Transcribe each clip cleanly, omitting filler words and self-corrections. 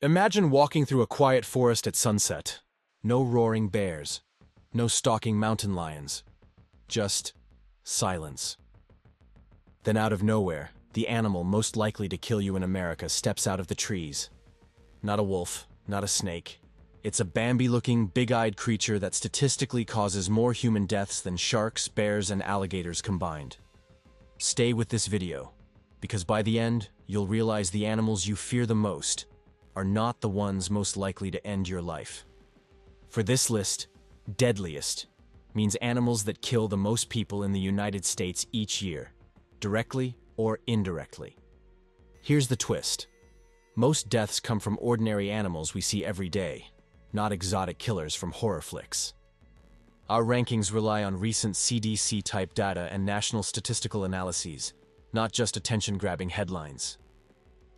Imagine walking through a quiet forest at sunset. No roaring bears, no stalking mountain lions, just silence. Then out of nowhere, the animal most likely to kill you in America steps out of the trees. Not a wolf, not a snake. It's a Bambi-looking, big-eyed creature that statistically causes more human deaths than sharks, bears, and alligators combined. Stay with this video, because by the end, you'll realize the animals you fear the most are not the ones most likely to end your life. For this list, Deadliest means animals that kill the most people in the United States each year, directly or indirectly. Here's the twist. Most deaths come from ordinary animals we see every day, not exotic killers from horror flicks. Our rankings rely on recent CDC-type data and national statistical analyses, not just attention-grabbing headlines.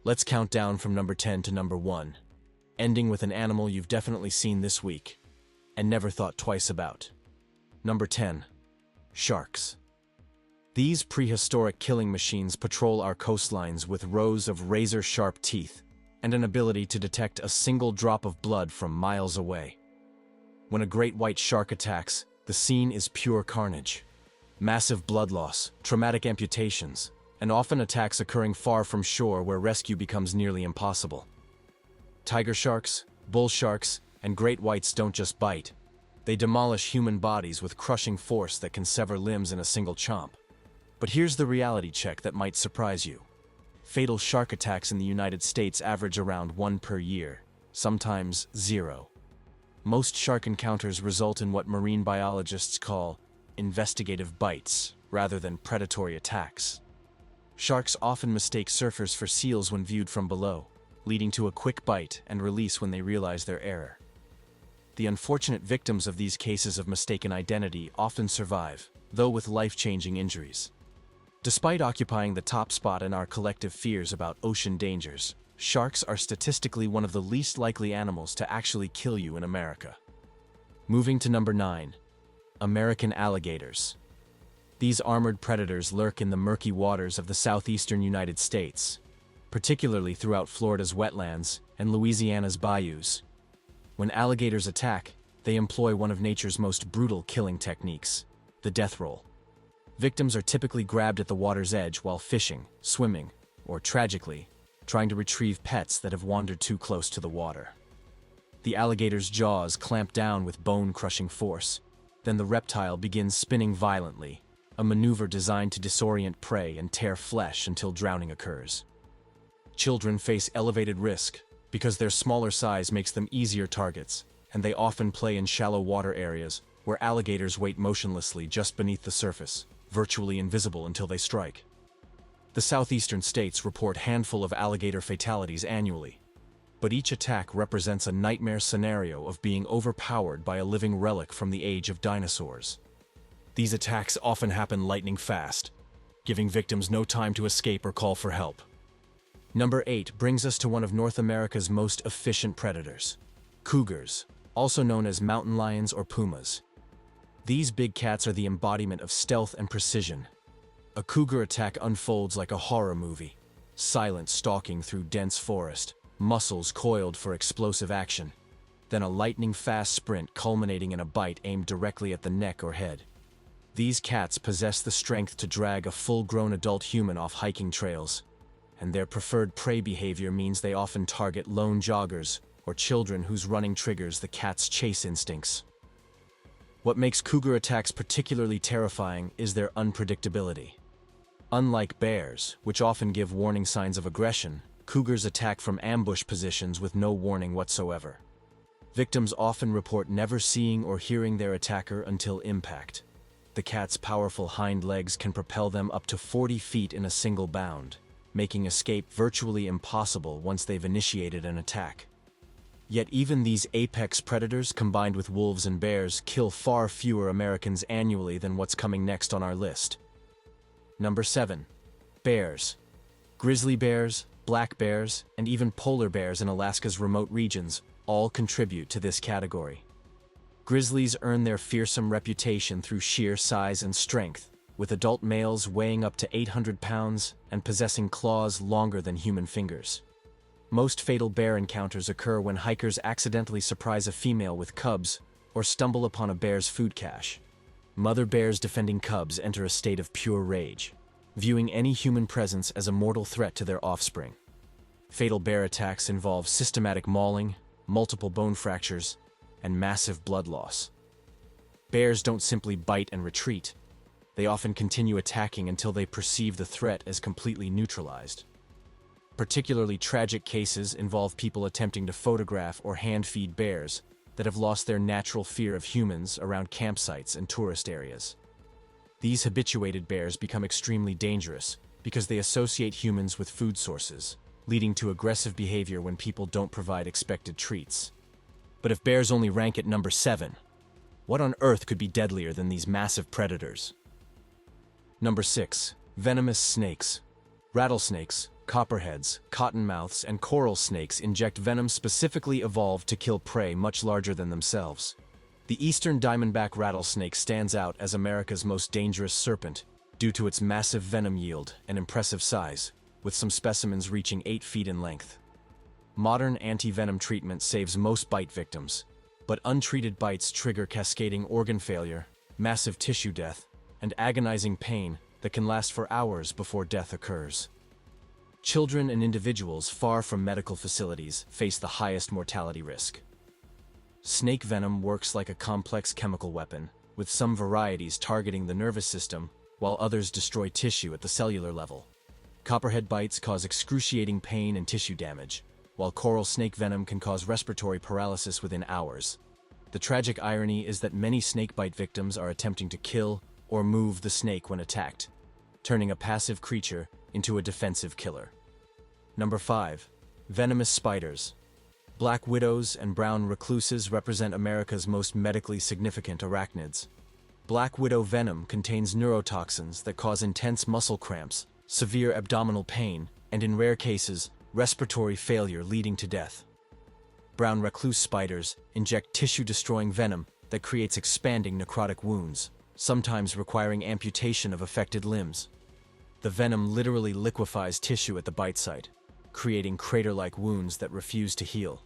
Let's count down from number 10 to number 1, ending with an animal you've definitely seen this week and never thought twice about. Number 10. Sharks. These prehistoric killing machines patrol our coastlines with rows of razor-sharp teeth and an ability to detect a single drop of blood from miles away. When a great white shark attacks, the scene is pure carnage. Massive blood loss, traumatic amputations, and often attacks occurring far from shore where rescue becomes nearly impossible. Tiger sharks, bull sharks, and great whites don't just bite. They demolish human bodies with crushing force that can sever limbs in a single chomp. But here's the reality check that might surprise you. Fatal shark attacks in the United States average around 1 per year, sometimes 0. Most shark encounters result in what marine biologists call investigative bites, rather than predatory attacks. Sharks often mistake surfers for seals when viewed from below, leading to a quick bite and release when they realize their error. The unfortunate victims of these cases of mistaken identity often survive, though with life-changing injuries. Despite occupying the top spot in our collective fears about ocean dangers, sharks are statistically one of the least likely animals to actually kill you in America. Moving to number 9. American alligators. These armored predators lurk in the murky waters of the southeastern United States, particularly throughout Florida's wetlands and Louisiana's bayous. When alligators attack, they employ one of nature's most brutal killing techniques, the death roll. Victims are typically grabbed at the water's edge while fishing, swimming, or tragically, trying to retrieve pets that have wandered too close to the water. The alligator's jaws clamp down with bone-crushing force. Then the reptile begins spinning violently, a maneuver designed to disorient prey and tear flesh until drowning occurs. Children face elevated risk because their smaller size makes them easier targets, and they often play in shallow water areas where alligators wait motionlessly just beneath the surface, virtually invisible until they strike. The southeastern states report a handful of alligator fatalities annually, but each attack represents a nightmare scenario of being overpowered by a living relic from the age of dinosaurs. These attacks often happen lightning fast, giving victims no time to escape or call for help. Number 8 brings us to one of North America's most efficient predators, cougars, also known as mountain lions or pumas. These big cats are the embodiment of stealth and precision. A cougar attack unfolds like a horror movie, silent stalking through dense forest, muscles coiled for explosive action, then a lightning-fast sprint culminating in a bite aimed directly at the neck or head. These cats possess the strength to drag a full-grown adult human off hiking trails, and their preferred prey behavior means they often target lone joggers or children whose running triggers the cat's chase instincts. What makes cougar attacks particularly terrifying is their unpredictability. Unlike bears, which often give warning signs of aggression, cougars attack from ambush positions with no warning whatsoever. Victims often report never seeing or hearing their attacker until impact. The cat's powerful hind legs can propel them up to 40 feet in a single bound, making escape virtually impossible once they've initiated an attack. Yet even these apex predators combined with wolves and bears kill far fewer Americans annually than what's coming next on our list. Number 7. Bears. Grizzly bears, black bears, and even polar bears in Alaska's remote regions all contribute to this category. Grizzlies earn their fearsome reputation through sheer size and strength, with adult males weighing up to 800 pounds and possessing claws longer than human fingers. Most fatal bear encounters occur when hikers accidentally surprise a female with cubs or stumble upon a bear's food cache. Mother bears defending cubs enter a state of pure rage, viewing any human presence as a mortal threat to their offspring. Fatal bear attacks involve systematic mauling, multiple bone fractures, and massive blood loss. Bears don't simply bite and retreat. They often continue attacking until they perceive the threat as completely neutralized. Particularly tragic cases involve people attempting to photograph or hand-feed bears that have lost their natural fear of humans around campsites and tourist areas. These habituated bears become extremely dangerous because they associate humans with food sources, leading to aggressive behavior when people don't provide expected treats. But if bears only rank at number 7, what on earth could be deadlier than these massive predators? Number 6. Venomous snakes. Rattlesnakes, copperheads, cottonmouths, and coral snakes inject venom specifically evolved to kill prey much larger than themselves. The eastern diamondback rattlesnake stands out as America's most dangerous serpent due to its massive venom yield and impressive size, with some specimens reaching 8 feet in length. Modern anti-venom treatment saves most bite victims, but untreated bites trigger cascading organ failure, massive tissue death, and agonizing pain that can last for hours before death occurs. Children and individuals far from medical facilities face the highest mortality risk. Snake venom works like a complex chemical weapon, with some varieties targeting the nervous system, while others destroy tissue at the cellular level. Copperhead bites cause excruciating pain and tissue damage, while coral snake venom can cause respiratory paralysis within hours. The tragic irony is that many snakebite victims are attempting to kill or move the snake when attacked, turning a passive creature into a defensive killer. Number 5. Venomous spiders. Black widows and brown recluses represent America's most medically significant arachnids. Black widow venom contains neurotoxins that cause intense muscle cramps, severe abdominal pain, and in rare cases, respiratory failure leading to death. Brown recluse spiders inject tissue-destroying venom that creates expanding necrotic wounds, sometimes requiring amputation of affected limbs. The venom literally liquefies tissue at the bite site, creating crater-like wounds that refuse to heal.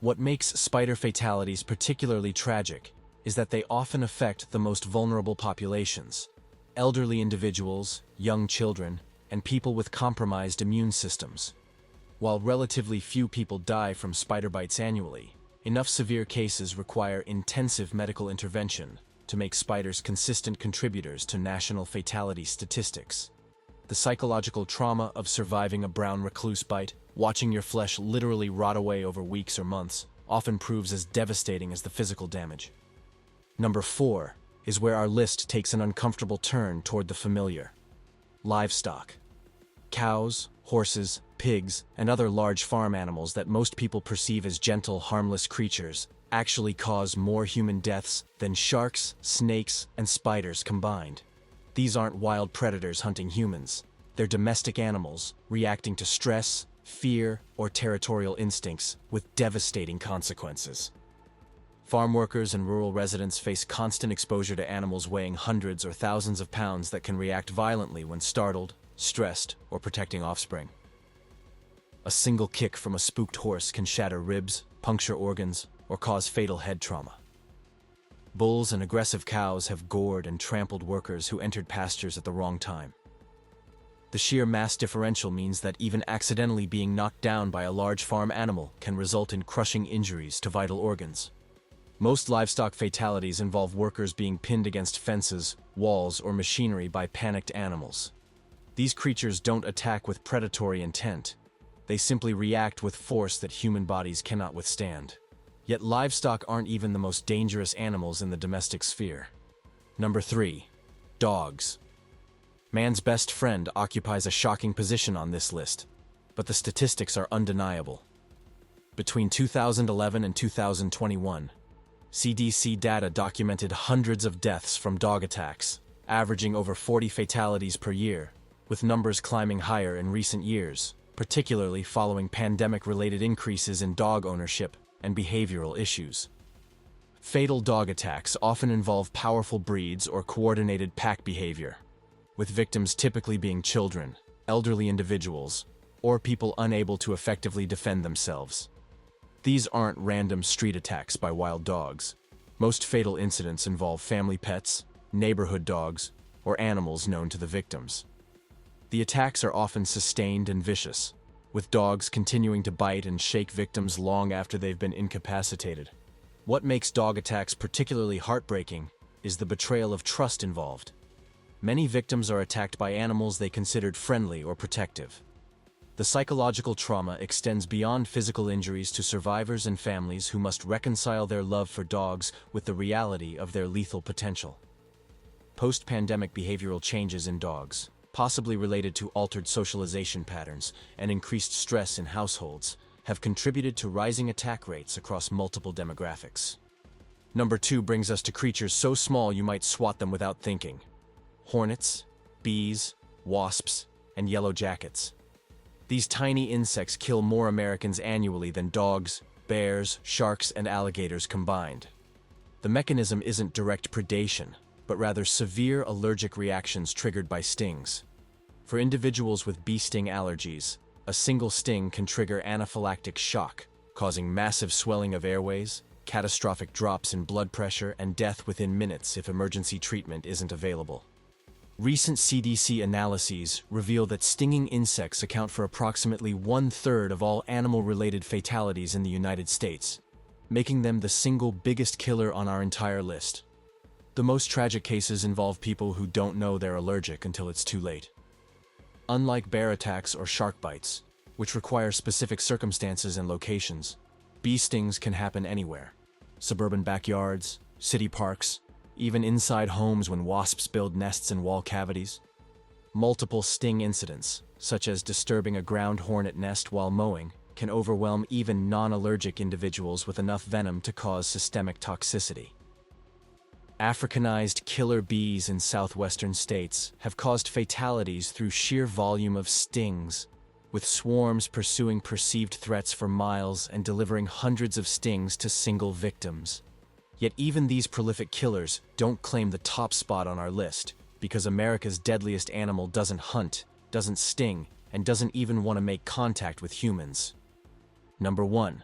What makes spider fatalities particularly tragic is that they often affect the most vulnerable populations: elderly individuals, young children, and people with compromised immune systems. While relatively few people die from spider bites annually, enough severe cases require intensive medical intervention to make spiders consistent contributors to national fatality statistics. The psychological trauma of surviving a brown recluse bite, watching your flesh literally rot away over weeks or months, often proves as devastating as the physical damage. Number 4 is where our list takes an uncomfortable turn toward the familiar. Livestock. Cows, horses, pigs, and other large farm animals that most people perceive as gentle, harmless creatures actually cause more human deaths than sharks, snakes, and spiders combined. These aren't wild predators hunting humans. They're domestic animals reacting to stress, fear, or territorial instincts with devastating consequences. Farm workers and rural residents face constant exposure to animals weighing hundreds or thousands of pounds that can react violently when startled, stressed, or protecting offspring. A single kick from a spooked horse can shatter ribs, puncture organs, or cause fatal head trauma. Bulls and aggressive cows have gored and trampled workers who entered pastures at the wrong time. The sheer mass differential means that even accidentally being knocked down by a large farm animal can result in crushing injuries to vital organs. Most livestock fatalities involve workers being pinned against fences, walls, or machinery by panicked animals. These creatures don't attack with predatory intent. They simply react with force that human bodies cannot withstand. Yet livestock aren't even the most dangerous animals in the domestic sphere. Number 3. Dogs. Man's best friend occupies a shocking position on this list, but the statistics are undeniable. Between 2011 and 2021, CDC data documented hundreds of deaths from dog attacks, averaging over 40 fatalities per year, with numbers climbing higher in recent years, particularly following pandemic-related increases in dog ownership and behavioral issues. Fatal dog attacks often involve powerful breeds or coordinated pack behavior, with victims typically being children, elderly individuals, or people unable to effectively defend themselves. These aren't random street attacks by wild dogs. Most fatal incidents involve family pets, neighborhood dogs, or animals known to the victims. The attacks are often sustained and vicious, with dogs continuing to bite and shake victims long after they've been incapacitated. What makes dog attacks particularly heartbreaking is the betrayal of trust involved. Many victims are attacked by animals they considered friendly or protective. The psychological trauma extends beyond physical injuries to survivors and families who must reconcile their love for dogs with the reality of their lethal potential. Post-pandemic behavioral changes in dogs, possibly related to altered socialization patterns and increased stress in households, have contributed to rising attack rates across multiple demographics. Number 2 brings us to creatures so small you might swat them without thinking. Hornets, bees, wasps, and yellow jackets. These tiny insects kill more Americans annually than dogs, bears, sharks, and alligators combined. The mechanism isn't direct predation, but rather severe allergic reactions triggered by stings. For individuals with bee sting allergies, a single sting can trigger anaphylactic shock, causing massive swelling of airways, catastrophic drops in blood pressure, and death within minutes if emergency treatment isn't available. Recent CDC analyses reveal that stinging insects account for approximately 1/3 of all animal-related fatalities in the United States, making them the single biggest killer on our entire list. The most tragic cases involve people who don't know they're allergic until it's too late. Unlike bear attacks or shark bites, which require specific circumstances and locations, bee stings can happen anywhere. Suburban backyards, city parks, even inside homes when wasps build nests in wall cavities. Multiple sting incidents, such as disturbing a ground hornet nest while mowing, can overwhelm even non-allergic individuals with enough venom to cause systemic toxicity. Africanized killer bees in southwestern states have caused fatalities through sheer volume of stings, with swarms pursuing perceived threats for miles and delivering hundreds of stings to single victims. Yet even these prolific killers don't claim the top spot on our list, because America's deadliest animal doesn't hunt, doesn't sting, and doesn't even want to make contact with humans. Number 1.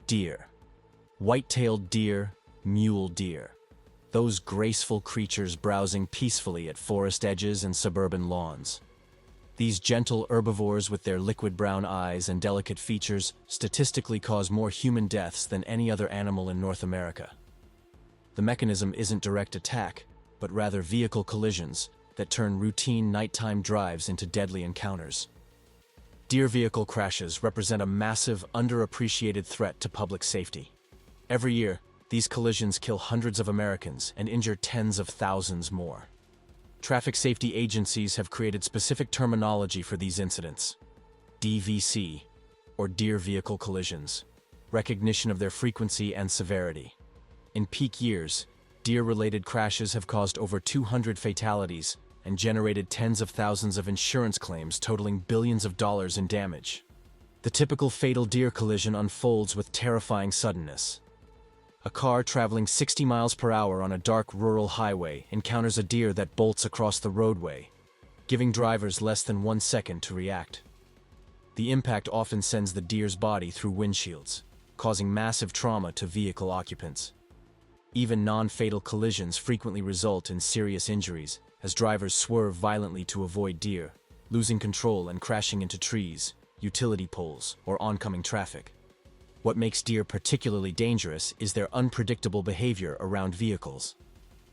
Deer. White-tailed deer, mule deer. Those graceful creatures browsing peacefully at forest edges and suburban lawns. These gentle herbivores with their liquid brown eyes and delicate features statistically cause more human deaths than any other animal in North America. The mechanism isn't direct attack, but rather vehicle collisions that turn routine nighttime drives into deadly encounters. Deer vehicle crashes represent a massive, underappreciated threat to public safety. Every year, these collisions kill hundreds of Americans and injure tens of thousands more. Traffic safety agencies have created specific terminology for these incidents. DVC, or deer vehicle collisions, recognition of their frequency and severity. In peak years, deer-related crashes have caused over 200 fatalities and generated tens of thousands of insurance claims totaling billions of dollars in damage. The typical fatal deer collision unfolds with terrifying suddenness. A car traveling 60 miles per hour on a dark rural highway encounters a deer that bolts across the roadway, giving drivers less than 1 second to react. The impact often sends the deer's body through windshields, causing massive trauma to vehicle occupants. Even non-fatal collisions frequently result in serious injuries as drivers swerve violently to avoid deer, losing control and crashing into trees, utility poles, or oncoming traffic. What makes deer particularly dangerous is their unpredictable behavior around vehicles.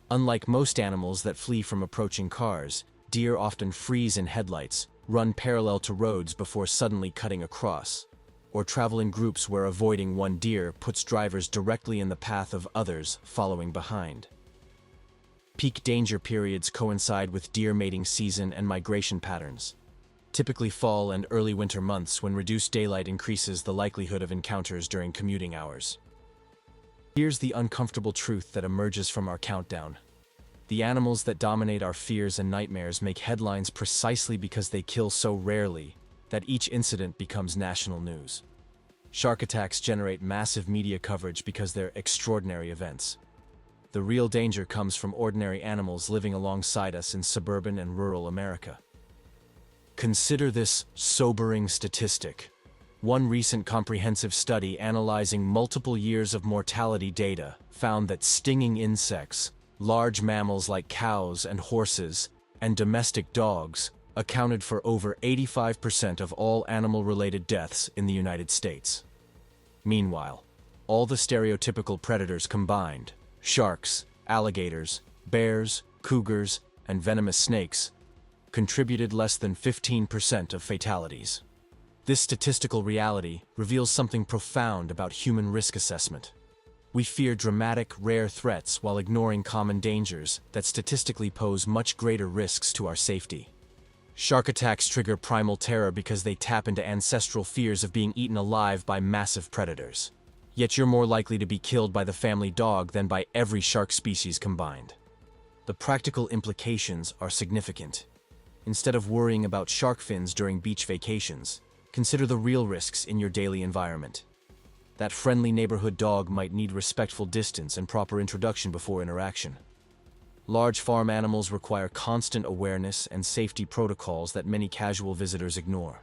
Unlike most animals that flee from approaching cars, deer often freeze in headlights, run parallel to roads before suddenly cutting across, or travel in groups where avoiding one deer puts drivers directly in the path of others following behind. Peak danger periods coincide with deer mating season and migration patterns, typically fall and early winter months when reduced daylight increases the likelihood of encounters during commuting hours. Here's the uncomfortable truth that emerges from our countdown. The animals that dominate our fears and nightmares make headlines precisely because they kill so rarely that each incident becomes national news. Shark attacks generate massive media coverage because they're extraordinary events. The real danger comes from ordinary animals living alongside us in suburban and rural America. Consider this sobering statistic. One recent comprehensive study analyzing multiple years of mortality data found that stinging insects, large mammals like cows and horses, and domestic dogs accounted for over 85% of all animal-related deaths in the United States. Meanwhile, all the stereotypical predators combined, sharks, alligators, bears, cougars, and venomous snakes, contributed less than 15% of fatalities. This statistical reality reveals something profound about human risk assessment. We fear dramatic, rare threats while ignoring common dangers that statistically pose much greater risks to our safety. Shark attacks trigger primal terror because they tap into ancestral fears of being eaten alive by massive predators. Yet you're more likely to be killed by the family dog than by every shark species combined. The practical implications are significant. Instead of worrying about shark fins during beach vacations, consider the real risks in your daily environment. That friendly neighborhood dog might need respectful distance and proper introduction before interaction. Large farm animals require constant awareness and safety protocols that many casual visitors ignore.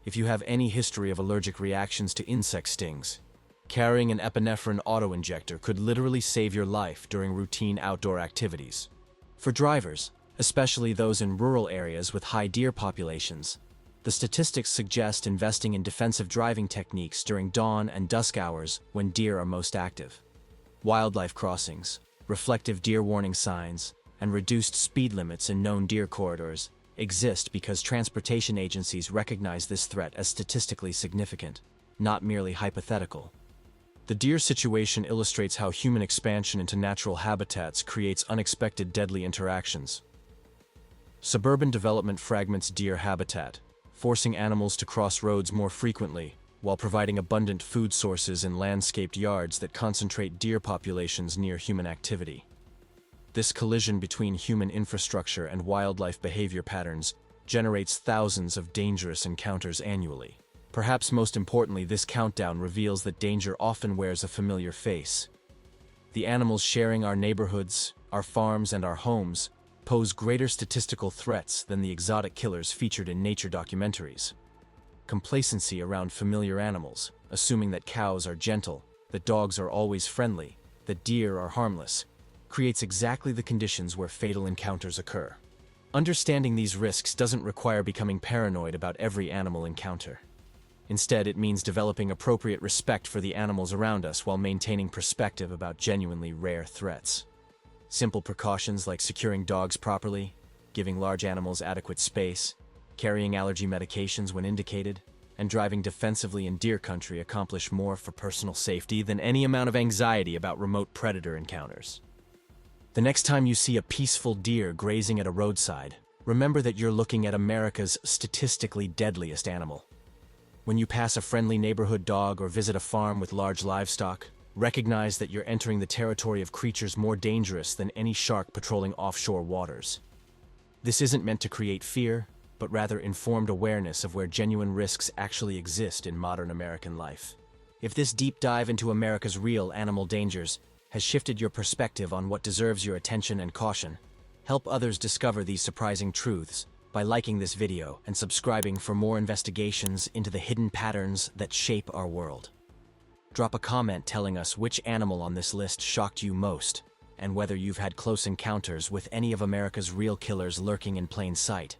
If you have any history of allergic reactions to insect stings, carrying an epinephrine auto-injector could literally save your life during routine outdoor activities. For drivers, especially those in rural areas with high deer populations, the statistics suggest investing in defensive driving techniques during dawn and dusk hours when deer are most active. Wildlife crossings, reflective deer warning signs, and reduced speed limits in known deer corridors exist because transportation agencies recognize this threat as statistically significant, not merely hypothetical. The deer situation illustrates how human expansion into natural habitats creates unexpected deadly interactions. Suburban development fragments deer habitat, forcing animals to cross roads more frequently, while providing abundant food sources in landscaped yards that concentrate deer populations near human activity. This collision between human infrastructure and wildlife behavior patterns generates thousands of dangerous encounters annually. Perhaps most importantly, this countdown reveals that danger often wears a familiar face. The animals sharing our neighborhoods, our farms, and our homes pose greater statistical threats than the exotic killers featured in nature documentaries. Complacency around familiar animals, assuming that cows are gentle, that dogs are always friendly, that deer are harmless, creates exactly the conditions where fatal encounters occur. Understanding these risks doesn't require becoming paranoid about every animal encounter. Instead, it means developing appropriate respect for the animals around us while maintaining perspective about genuinely rare threats. Simple precautions like securing dogs properly, giving large animals adequate space, carrying allergy medications when indicated, and driving defensively in deer country accomplish more for personal safety than any amount of anxiety about remote predator encounters. The next time you see a peaceful deer grazing at a roadside, remember that you're looking at America's statistically deadliest animal. When you pass a friendly neighborhood dog or visit a farm with large livestock, recognize that you're entering the territory of creatures more dangerous than any shark patrolling offshore waters. This isn't meant to create fear, but rather informed awareness of where genuine risks actually exist in modern American life. If this deep dive into America's real animal dangers has shifted your perspective on what deserves your attention and caution, help others discover these surprising truths by liking this video and subscribing for more investigations into the hidden patterns that shape our world. Drop a comment telling us which animal on this list shocked you most, and whether you've had close encounters with any of America's real killers lurking in plain sight.